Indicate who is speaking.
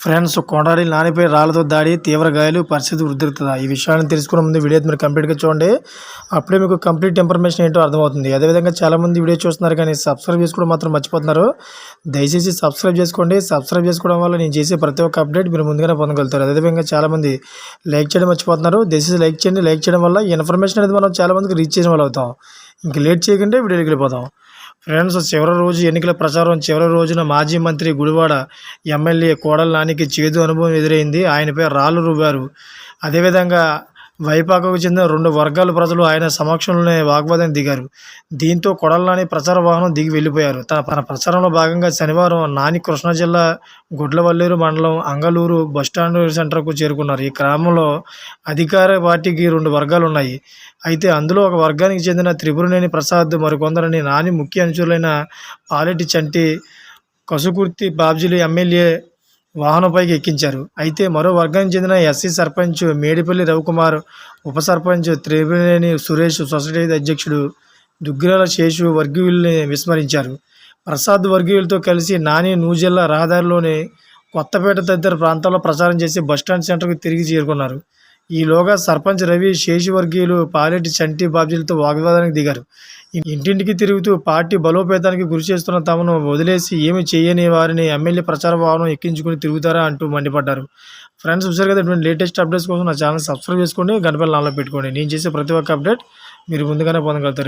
Speaker 1: Friends, Kodali నానిపై రాళ్లతో దాడి, తీవ్ర గాయాలు, పరిస్థితి ఉద్రిక్తత. ఈ విషయాన్ని తెలుసుకునే ముందు వీడియో మీరు కంప్లీట్గా చూడండి. అప్పుడే మీకు కంప్లీట్ ఇన్ఫర్మేషన్ ఏంటో అర్థమవుతుంది. అదేవిధంగా చాలామంది వీడియో చూస్తున్నారు కానీ సబ్స్క్రైబ్ చేసుకోవడం మాత్రం మర్చిపోతున్నారు. దయచేసి సబ్స్క్రైబ్ చేసుకోండి. సబ్స్క్రైబ్ చేసుకోవడం వల్ల నేను చేసే ప్రతి ఒక్క అప్డేట్ మీరు ముందుగానే పొందగలుగుతారు. అదేవిధంగా చాలామంది లైక్ చేయడం మర్చిపోతున్నారు. దయచేసి లైక్ చేయండి. లైక్ చేయడం వల్ల ఈ ఇన్ఫర్మేషన్ అనేది మనం చాలామందికి రీచ్ చేయడం వల్ల అవుతాం. ఇంక లేట్ చేయకుండా వీడియోకి వెళ్ళిపోతాం. ఫ్రెండ్స్, చివరి రోజు ఎన్నికల ప్రచారం చివరి రోజున మాజీ మంత్రి గుడివాడ ఎమ్మెల్యే కోడల నానికి చేదు అనుభవం ఎదురైంది. ఆయనపై రాళ్లు రువ్వారు. అదేవిధంగా వైపాకకు చెందిన 2 వర్గాల ప్రజలు ఆయన సమక్షంలోనే వాగ్వాదానికి దిగారు. దీంతో కొడాలి నాని ప్రచార వాహనం దిగి వెళ్లిపోయారు. తన ప్రచారంలో భాగంగా శనివారం నాని కృష్ణా జిల్లా గుడ్లవల్లేరు మండలం అంగలూరు బస్టాండ్ సెంటర్కు చేరుకున్నారు. ఈ గ్రామంలో అధికార పార్టీకి 2 వర్గాలు ఉన్నాయి. అయితే అందులో ఒక వర్గానికి చెందిన త్రిపురనేని ప్రసాద్, మరికొందరిని నాని ముఖ్య అనుచరులైన పాలెటి చంటి, కసుకుర్తి బాబ్జీలు ఎమ్మెల్యే వాహనంపైకి ఎక్కించారు. అయితే మరో వర్గానికి చెందిన ఎస్సీ సర్పంచ్ మేడిపల్లి రవికుమార్, ఉప సర్పంచ్ త్రిపురనేని సురేష్, సొసైటీ అధ్యక్షుడు దుగ్గిరాల శేషు వర్గీయుల్ని విస్మరించారు. ప్రసాద్ వర్గీయులతో కలిసి నాని నూజిల్లా రహదారిలోని కొత్తపేట తదితర ప్రాంతాల్లో ప్రచారం చేసి బస్టాండ్ సెంటర్కు తిరిగి చేరుకున్నారు. ఈలోగా సర్పంచ్ రవి, శేషు వర్గీయులు పాలెటి చంటి బాబ్జీలతో వాగ్వాదానికి దిగారు. ఇంటింటికి తిరుగుతూ పార్టీ బలోపేతానికి కృషి చేస్తున్న తమను వదిలేసి ఏమి చేయని వారిని ఎమ్మెల్యే ప్రచార వాహనం ఎక్కించుకుని తిరుగుతారా అంటూ మండిపడ్డారు. ఫ్రెండ్స్, చూసారు కదా, ఇటువంటి లేటెస్ట్ అప్డేట్స్ కోసం నా ఛానల్ సబ్స్క్రైబ్ చేసుకోండి, గంట బెల్ ఆన్లో పెట్టుకోండి. నేను చేసే ప్రతి ఒక్క అప్డేట్ మీరు ముందుగానే పొందగలుగుతారు.